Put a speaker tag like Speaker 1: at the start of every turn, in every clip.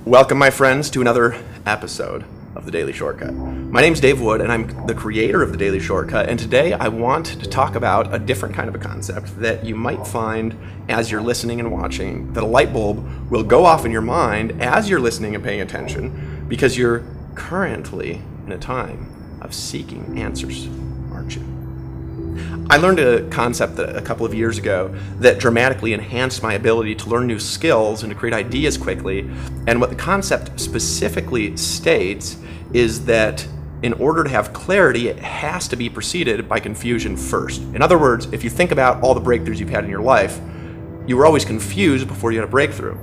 Speaker 1: Welcome, my friends, to another episode of The Daily Shortcut. My name's Dave Wood, and I'm the creator of The Daily Shortcut, and today I want to talk about a different kind of a concept that you might find as you're listening and watching, that a light bulb will go off in your mind as you're listening and paying attention, because you're currently in a time of seeking answers, aren't you? I learned a concept a couple of years ago that dramatically enhanced my ability to learn new skills and to create ideas quickly. And what the concept specifically states is that in order to have clarity, it has to be preceded by confusion first. In other words, if you think about all the breakthroughs you've had in your life, you were always confused before you had a breakthrough.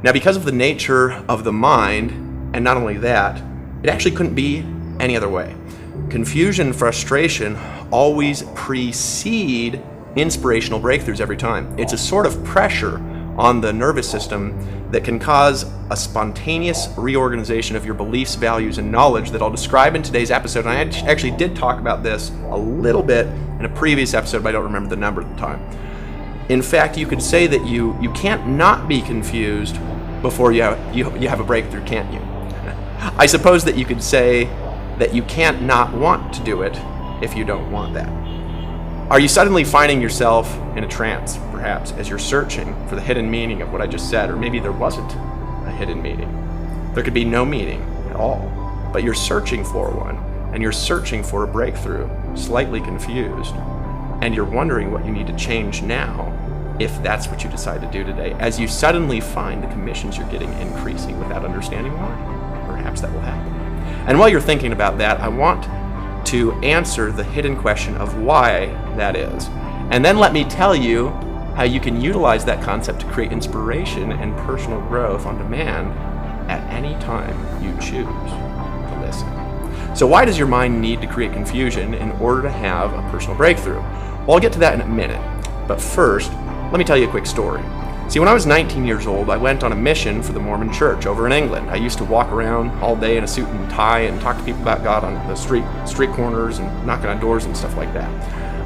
Speaker 1: Now, because of the nature of the mind, and not only that, it actually couldn't be any other way. Confusion and frustration always precede inspirational breakthroughs every time. It's a sort of pressure on the nervous system that can cause a spontaneous reorganization of your beliefs, values, and knowledge that I'll describe in today's episode. And I actually did talk about this a little bit in a previous episode, but I don't remember the number at the time. In fact, you could say that you can't not be confused before you have a breakthrough, can't you? I suppose that you could say that you can't not want to do it if you don't want that. Are you suddenly finding yourself in a trance, perhaps, as you're searching for the hidden meaning of what I just said? Or maybe there wasn't a hidden meaning. There could be no meaning at all, but you're searching for one, and you're searching for a breakthrough, slightly confused, and you're wondering what you need to change now, if that's what you decide to do today, as you suddenly find the commissions you're getting increasing without understanding why. Perhaps that will happen. And while you're thinking about that, I want to answer the hidden question of why that is. And then let me tell you how you can utilize that concept to create inspiration and personal growth on demand at any time you choose to listen. So why does your mind need to create confusion in order to have a personal breakthrough? Well, I'll get to that in a minute. But first, let me tell you a quick story. See, when I was 19 years old, I went on a mission for the Mormon Church over in England. I used to walk around all day in a suit and tie and talk to people about God on the street corners and knocking on doors and stuff like that.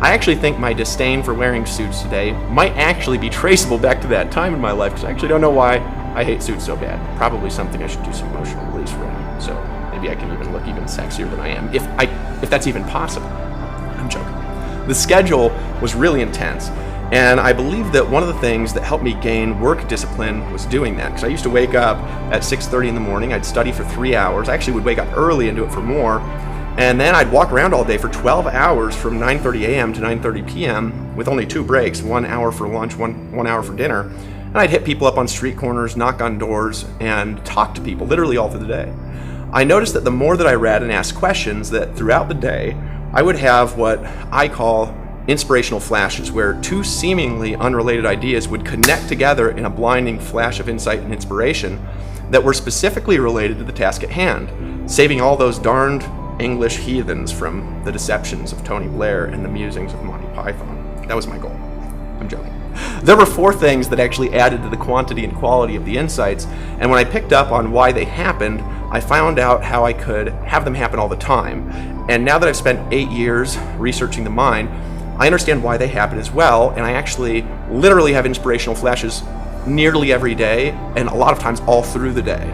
Speaker 1: I actually think my disdain for wearing suits today might actually be traceable back to that time in my life, because I actually don't know why I hate suits so bad. Probably something I should do some emotional release around, so maybe I can even look even sexier than I am, if that's even possible. I'm joking. The schedule was really intense. And I believe that one of the things that helped me gain work discipline was doing that. Because I used to wake up at 6:30 in the morning, I'd study for 3 hours. I actually would wake up early and do it for more. And then I'd walk around all day for 12 hours from 9:30 a.m. to 9:30 p.m. with only 2 breaks, 1 hour for lunch, one hour for dinner. And I'd hit people up on street corners, knock on doors, and talk to people literally all through the day. I noticed that the more that I read and asked questions, that throughout the day, I would have what I call inspirational flashes, where two seemingly unrelated ideas would connect together in a blinding flash of insight and inspiration that were specifically related to the task at hand, saving all those darned English heathens from the deceptions of Tony Blair and the musings of Monty Python. That was my goal. I'm joking. There were 4 things that actually added to the quantity and quality of the insights, and when I picked up on why they happened, I found out how I could have them happen all the time. And now that I've spent 8 years researching the mind, I understand why they happen as well, and I actually literally have inspirational flashes nearly every day, and a lot of times all through the day.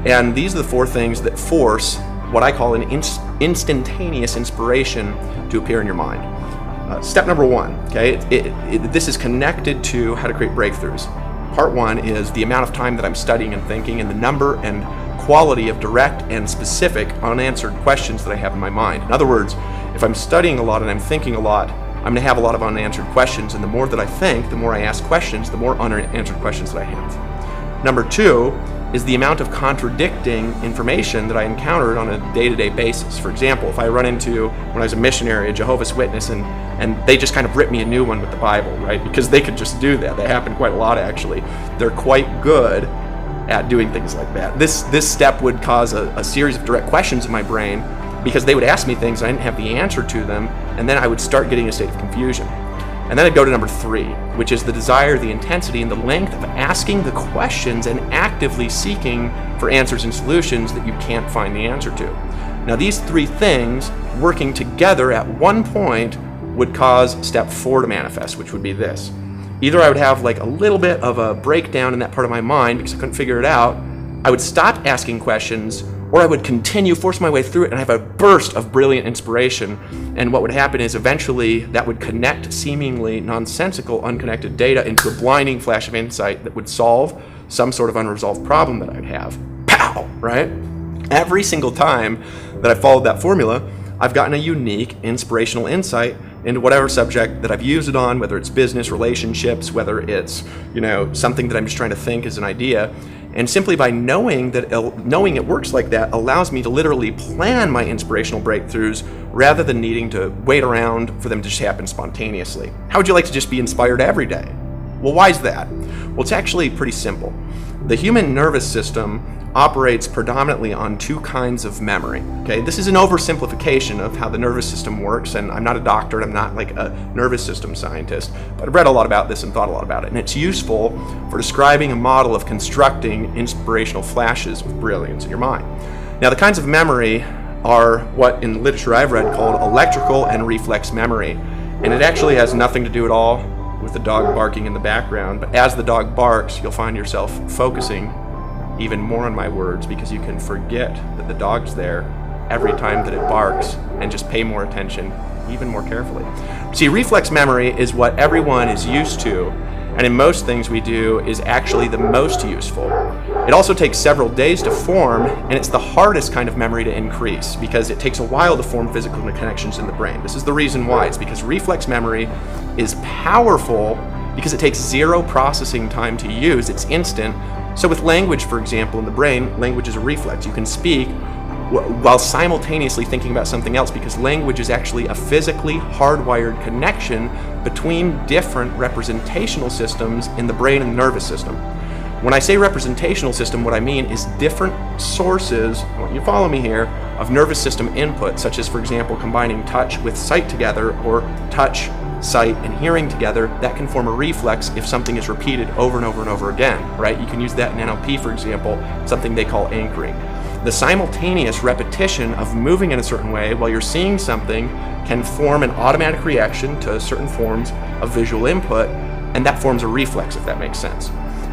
Speaker 1: And these are the 4 things that force what I call an instantaneous inspiration to appear in your mind. Step number 1, okay, this is connected to how to create breakthroughs. Part 1 is the amount of time that I'm studying and thinking, and the number and quality of direct and specific unanswered questions that I have in my mind. In other words, if I'm studying a lot and I'm thinking a lot, I'm going to have a lot of unanswered questions, and the more that I think, the more I ask questions, the more unanswered questions that I have. Number 2 is the amount of contradicting information that I encountered on a day-to-day basis. For example, if I run into, when I was a missionary, a Jehovah's Witness, and they just kind of rip me a new one with the Bible, right? Because they could just do that. That happened quite a lot, actually. They're quite good at doing things like that. This step would cause a series of direct questions in my brain, because they would ask me things I didn't have the answer to them, and then I would start getting a state of confusion. And then I'd go to number 3, which is the desire, the intensity, and the length of asking the questions and actively seeking for answers and solutions that you can't find the answer to. Now, these 3 things working together at one point would cause step 4 to manifest, which would be this. Either I would have like a little bit of a breakdown in that part of my mind because I couldn't figure it out, I would stop asking questions, or I would continue, force my way through it, and have a burst of brilliant inspiration. And what would happen is eventually that would connect seemingly nonsensical, unconnected data into a blinding flash of insight that would solve some sort of unresolved problem that I'd have. Pow! Right? Every single time that I followed that formula, I've gotten a unique inspirational insight into whatever subject that I've used it on, whether it's business, relationships, whether it's, something that I'm just trying to think as an idea. And simply by knowing it works like that allows me to literally plan my inspirational breakthroughs rather than needing to wait around for them to just happen spontaneously. How would you like to just be inspired every day? Well, why is that? Well, it's actually pretty simple. The human nervous system operates predominantly on two kinds of memory. Okay, this is an oversimplification of how the nervous system works, and I'm not a doctor, and I'm not like a nervous system scientist, but I've read a lot about this and thought a lot about it, and it's useful for describing a model of constructing inspirational flashes of brilliance in your mind. Now, the kinds of memory are what in the literature I've read called electrical and reflex memory, and it actually has nothing to do at all with the dog barking in the background, but as the dog barks, you'll find yourself focusing even more on my words because you can forget that the dog's there every time that it barks and just pay more attention even more carefully. See, reflex memory is what everyone is used to, and in most things we do is actually the most useful. It also takes several days to form, and it's the hardest kind of memory to increase because it takes a while to form physical connections in the brain. This is the reason why. It's because reflex memory is powerful because it takes zero processing time to use. It's instant. So with language, for example, in the brain, language is a reflex. You can speak while simultaneously thinking about something else because language is actually a physically hardwired connection between different representational systems in the brain and the nervous system. When I say representational system, what I mean is different sources, I want you to follow me here, of nervous system input, such as, for example, combining touch with sight together or touch, sight, and hearing together. That can form a reflex if something is repeated over and over and over again, right? You can use that in NLP, for example, something they call anchoring. The simultaneous repetition of moving in a certain way while you're seeing something can form an automatic reaction to certain forms of visual input, and that forms a reflex, if that makes sense.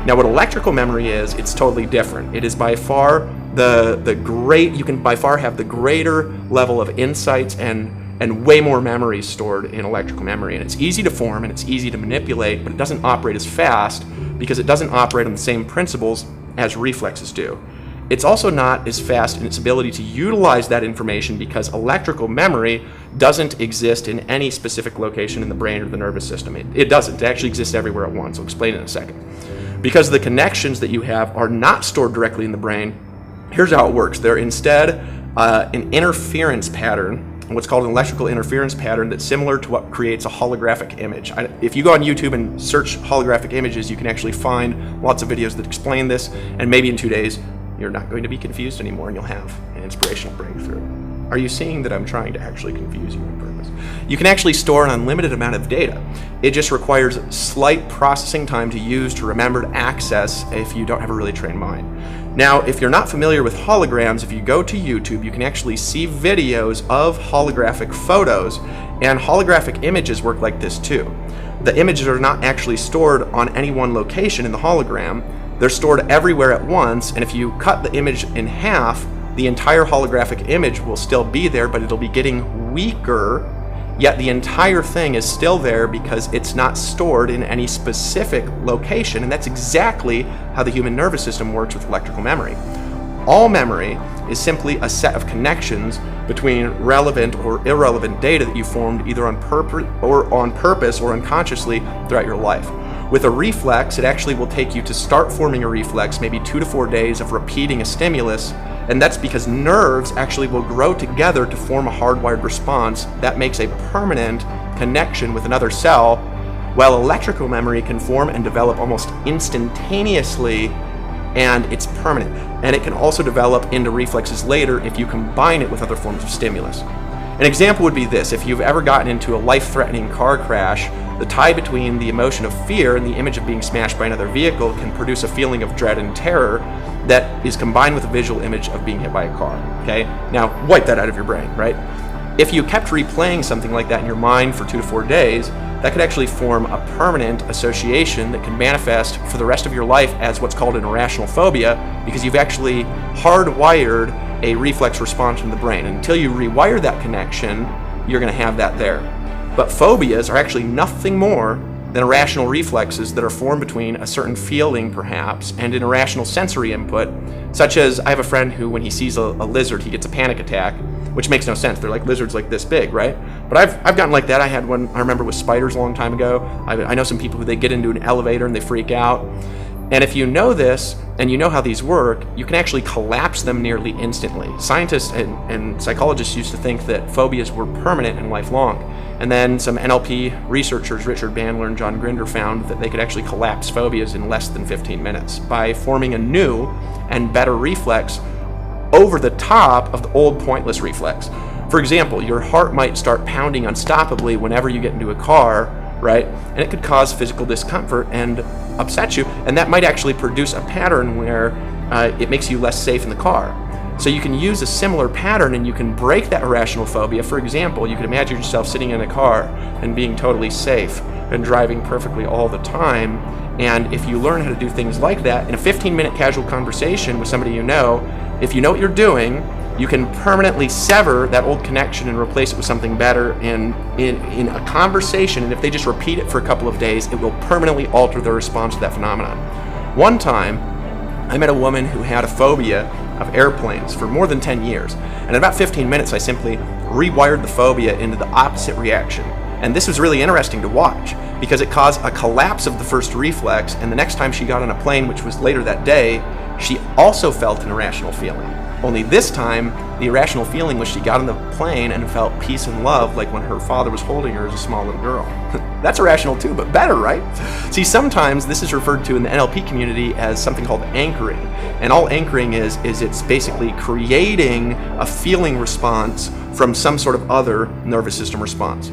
Speaker 1: Now, what electrical memory is, it's totally different. It is by far you can by far have the greater level of insights and way more memories stored in electrical memory. And it's easy to form and it's easy to manipulate, but it doesn't operate as fast because it doesn't operate on the same principles as reflexes do. It's also not as fast in its ability to utilize that information because electrical memory doesn't exist in any specific location in the brain or the nervous system. It doesn't. It actually exists everywhere at once. I'll explain in a second. Because the connections that you have are not stored directly in the brain, here's how it works. They're instead an interference pattern, what's called an electrical interference pattern that's similar to what creates a holographic image. If you go on YouTube and search holographic images, you can actually find lots of videos that explain this, and maybe in 2 days, you're not going to be confused anymore and you'll have an inspirational breakthrough. Are you seeing that I'm trying to actually confuse you on purpose? You can actually store an unlimited amount of data. It just requires slight processing time to use to remember to access if you don't have a really trained mind. Now, if you're not familiar with holograms, if you go to YouTube, you can actually see videos of holographic photos, and holographic images work like this too. The images are not actually stored on any one location in the hologram. They're stored everywhere at once, and if you cut the image in half, the entire holographic image will still be there, but it'll be getting weaker, yet the entire thing is still there because it's not stored in any specific location, and that's exactly how the human nervous system works with electrical memory. All memory is simply a set of connections between relevant or irrelevant data that you formed either on purpose or unconsciously throughout your life. With a reflex, it actually will take you to start forming a reflex maybe 2 to 4 days of repeating a stimulus, and that's because nerves actually will grow together to form a hardwired response that makes a permanent connection with another cell, while electrical memory can form and develop almost instantaneously, and it's permanent. And it can also develop into reflexes later if you combine it with other forms of stimulus. An example would be this: if you've ever gotten into a life-threatening car crash, the tie between the emotion of fear and the image of being smashed by another vehicle can produce a feeling of dread and terror that is combined with a visual image of being hit by a car. Okay? Now, wipe that out of your brain, right? If you kept replaying something like that in your mind for 2 to 4 days, that could actually form a permanent association that can manifest for the rest of your life as what's called an irrational phobia, because you've actually hardwired a reflex response in the brain. And until you rewire that connection, you're going to have that there. But phobias are actually nothing more than irrational reflexes that are formed between a certain feeling, perhaps, and an irrational sensory input, such as I have a friend who, when he sees a lizard, he gets a panic attack, which makes no sense. They're like lizards like this big, right? But I've gotten like that. I had one, I remember, with spiders a long time ago. I know some people who they get into an elevator and they freak out. And if you know this, and you know how these work, you can actually collapse them nearly instantly. Scientists and psychologists used to think that phobias were permanent and lifelong. And then some NLP researchers, Richard Bandler and John Grinder, found that they could actually collapse phobias in less than 15 minutes by forming a new and better reflex over the top of the old pointless reflex. For example, your heart might start pounding unstoppably whenever you get into a car, right? And it could cause physical discomfort and upset you, and that might actually produce a pattern where it makes you less safe in the car. So you can use a similar pattern and you can break that irrational phobia. For example, you could imagine yourself sitting in a car and being totally safe and driving perfectly all the time. And if you learn how to do things like that in a 15-minute casual conversation with somebody you know, if you know what you're doing, you can permanently sever that old connection and replace it with something better in a conversation. And if they just repeat it for a couple of days, it will permanently alter their response to that phenomenon. One time, I met a woman who had a phobia of airplanes for more than 10 years. And in about 15 minutes, I simply rewired the phobia into the opposite reaction. And this was really interesting to watch because it caused a collapse of the first reflex. And the next time she got on a plane, which was later that day, she also felt an irrational feeling. Only this time, the irrational feeling was she got on the plane and felt peace and love, like when her father was holding her as a small little girl. That's irrational too, but better, right? See, sometimes this is referred to in the NLP community as something called anchoring. And all anchoring is it's basically creating a feeling response from some sort of other nervous system response.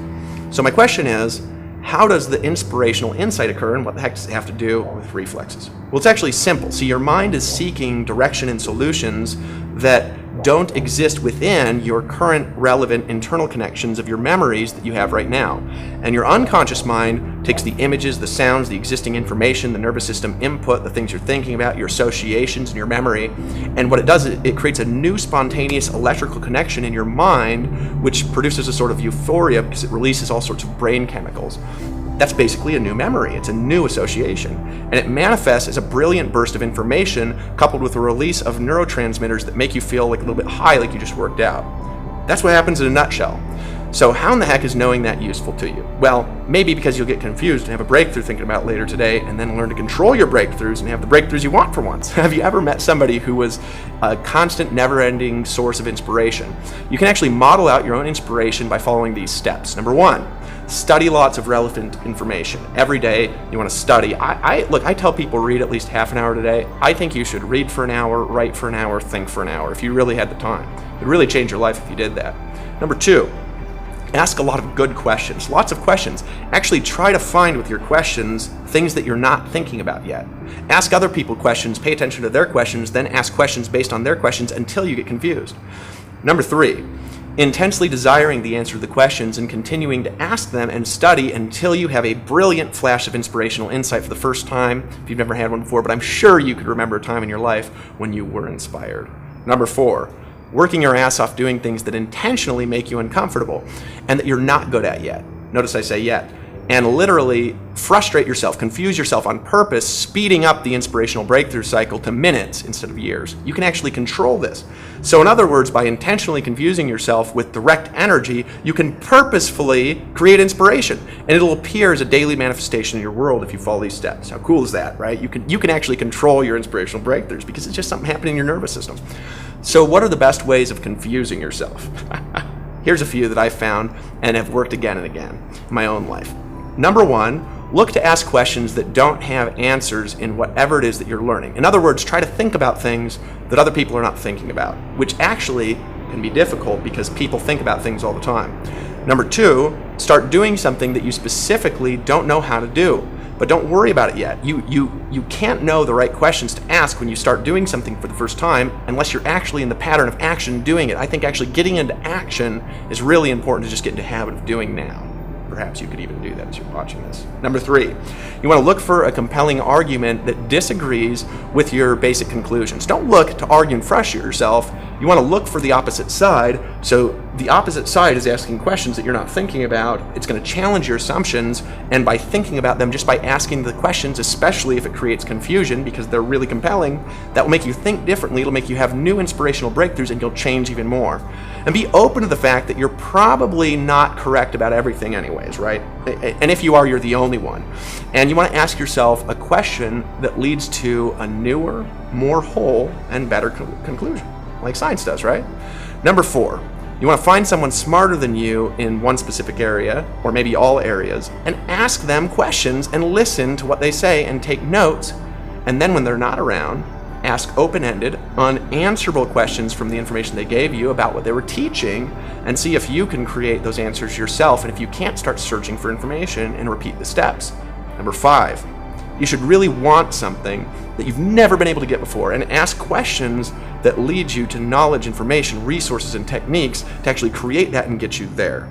Speaker 1: So my question is, how does the inspirational insight occur, and what the heck does it have to do with reflexes? Well, it's actually simple. See, your mind is seeking direction and solutions that don't exist within your current relevant internal connections of your memories that you have right now. And your unconscious mind takes the images, the sounds, the existing information, the nervous system input, the things you're thinking about, your associations, and your memory. And what it does is it creates a new spontaneous electrical connection in your mind, which produces a sort of euphoria because it releases all sorts of brain chemicals. That's basically a new memory. It's a new association. And it manifests as a brilliant burst of information coupled with a release of neurotransmitters that make you feel like a little bit high, like you just worked out. That's what happens in a nutshell. So how in the heck is knowing that useful to you? Well, maybe because you'll get confused and have a breakthrough thinking about it later today, and then learn to control your breakthroughs and have the breakthroughs you want for once. Have you ever met somebody who was a constant, never-ending source of inspiration? You can actually model out your own inspiration by following these steps. Number one, study lots of relevant information. Every day you want to study. I tell people read at least half an hour today. I think you should read for an hour, write for an hour, think for an hour if you really had the time. It would really change your life if you did that. Number two, ask a lot of good questions, lots of questions. Actually try to find with your questions things that you're not thinking about yet. Ask other people questions, pay attention to their questions, then ask questions based on their questions until you get confused. Number three, intensely desiring the answer to the questions and continuing to ask them and study until you have a brilliant flash of inspirational insight for the first time, if you've never had one before, but I'm sure you could remember a time in your life when you were inspired. Number four, working your ass off doing things that intentionally make you uncomfortable and that you're not good at yet. Notice I say yet. And literally frustrate yourself, confuse yourself on purpose, speeding up the inspirational breakthrough cycle to minutes instead of years. You can actually control this. So in other words, by intentionally confusing yourself with direct energy, you can purposefully create inspiration, and it'll appear as a daily manifestation in your world if you follow these steps. How cool is that, right? You can actually control your inspirational breakthroughs because it's just something happening in your nervous system. So what are the best ways of confusing yourself? Here's a few that I found and have worked again and again in my own life. Number one, look to ask questions that don't have answers in whatever it is that you're learning. In other words, try to think about things that other people are not thinking about, which actually can be difficult because people think about things all the time. Number two, start doing something that you specifically don't know how to do. But don't worry about it yet. You can't know the right questions to ask when you start doing something for the first time unless you're actually in the pattern of action doing it. I think actually getting into action is really important to just get into the habit of doing now. Perhaps you could even do that as you're watching this. Number 3, you want to look for a compelling argument that disagrees with your basic conclusions. Don't look to argue and frustrate yourself. You want to look for the opposite side. So the opposite side is asking questions that you're not thinking about. It's going to challenge your assumptions, and by thinking about them, just by asking the questions, especially if it creates confusion because they're really compelling, that will make you think differently. It'll make you have new inspirational breakthroughs, and you'll change even more. And be open to the fact that you're probably not correct about everything anyways, right? And if you are, you're the only one. And you want to ask yourself a question that leads to a newer, more whole, and better conclusion, like science does, right? Number 4, you want to find someone smarter than you in one specific area, or maybe all areas, and ask them questions and listen to what they say and take notes. And then when they're not around, ask open-ended, unanswerable questions from the information they gave you about what they were teaching, and see if you can create those answers yourself. And if you can't, start searching for information and repeat the steps. Number 5, you should really want something that you've never been able to get before, and ask questions that lead you to knowledge, information, resources, and techniques to actually create that and get you there.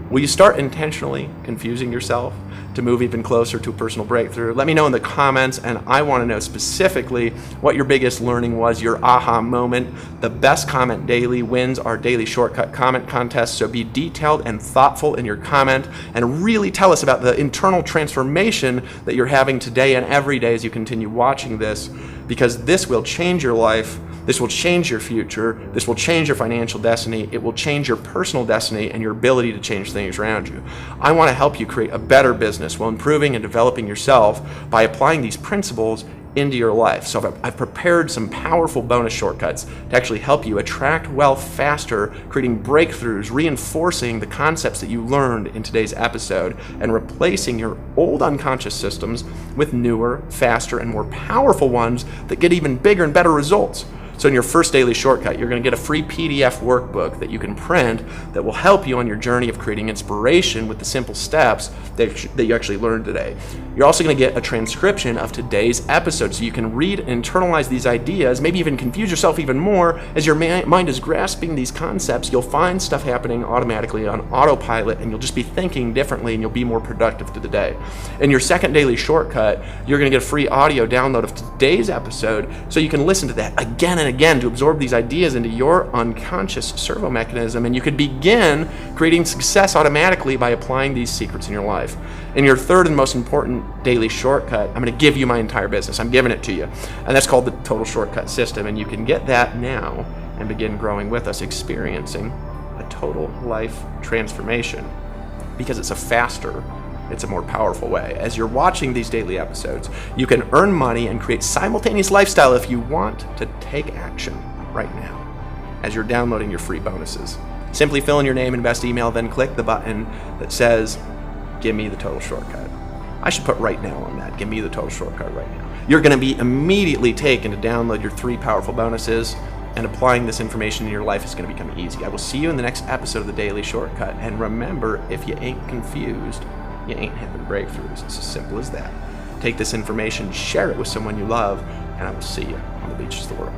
Speaker 1: Will you start intentionally confusing yourself to move even closer to a personal breakthrough? Let me know in the comments, and I want to know specifically what your biggest learning was, your aha moment. The best comment daily wins our daily shortcut comment contest, so be detailed and thoughtful in your comment, and really tell us about the internal transformation that you're having today and every day as you continue watching this, because this will change your life. This will change your future. This will change your financial destiny. It will change your personal destiny and your ability to change things around you. I want to help you create a better business while improving and developing yourself by applying these principles into your life. So I've prepared some powerful bonus shortcuts to actually help you attract wealth faster, creating breakthroughs, reinforcing the concepts that you learned in today's episode, and replacing your old unconscious systems with newer, faster, and more powerful ones that get even bigger and better results. So in your first daily shortcut, you're going to get a free PDF workbook that you can print that will help you on your journey of creating inspiration with the simple steps that you actually learned today. You're also going to get a transcription of today's episode so you can read and internalize these ideas, maybe even confuse yourself even more. As your mind is grasping these concepts, you'll find stuff happening automatically on autopilot, and you'll just be thinking differently, and you'll be more productive through the day. In your second daily shortcut, you're going to get a free audio download of today's episode so you can listen to that again and again to absorb these ideas into your unconscious servo mechanism, and you could begin creating success automatically by applying these secrets in your life. In your third and most important daily shortcut, I'm going to give you my entire business. I'm giving it to you, and that's called the Total Shortcut System, and you can get that now and begin growing with us, experiencing a total life transformation, because it's a faster, it's a more powerful way. As you're watching these daily episodes, you can earn money and create simultaneous lifestyle if you want to take action right now as you're downloading your free bonuses. Simply fill in your name and best email, then click the button that says, "Give me the total shortcut." I should put right now on that. Give me the total shortcut right now. You're going to be immediately taken to download your 3 powerful bonuses, and applying this information in your life is going to become easy. I will see you in the next episode of the Daily Shortcut. And remember, if you ain't confused, you ain't having breakthroughs. It's as simple as that. Take this information, share it with someone you love, and I will see you on the beaches of the world.